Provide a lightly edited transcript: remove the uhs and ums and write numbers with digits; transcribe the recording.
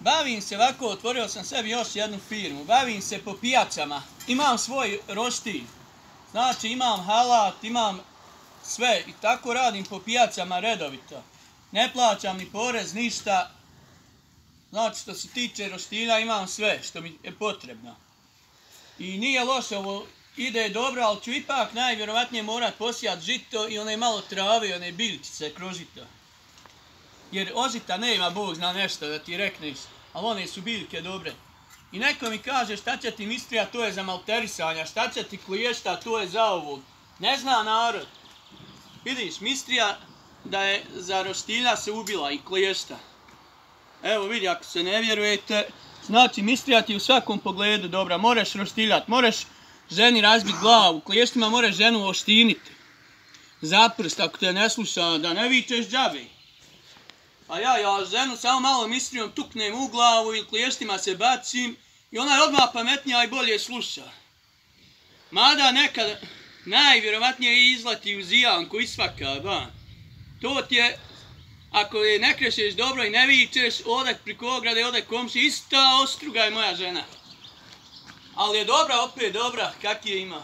Bavim se ovako, otvorio sam sebi još jednu firmu. Bavim se po pijacama. Imam svoj roštilj. Znači imam halat, imam sve i tako radim po pijacama redovito. Ne plaćam ni porez, ništa. Znači što se tiče roštilja imam sve što mi je potrebno. I nije loše, ovo ide dobro, ali ću ipak najvjerovatnije morat posijat žito i one malo trave, one biljčice kroz žito. Jer ožita nema, Bog zna nešto da ti rekneš, ali one su biljke dobre. I neko mi kaže šta će ti mistrija, to je za malterisanja, šta će ti kliješta, to je za ovog. Ne zna narod. Vidiš, mistrija da je za roštilja se ubila i kliješta. Evo vidi, ako se ne vjerujete, znači mistrija ti u svakom pogledu dobra, moraš roštiljat, moraš ženi razbit glavu, kliještima moraš ženu oštiniti. Za prst, ako te ne sluša, da ne vičeš džabe. A ja ženu samo malo mistrijom tuknem u glavu i kliještima se bacim i ona je odmah pametnija i bolje sluša. Mada nekad najvjerovatnije izlati u zijanku i svaka, ba. To ti je, ako je ne krešeš dobro i ne vičeš, odek priko ograde, odek komši, ista ostruga je moja žena. Ali je dobra, opet dobra, kak je ima.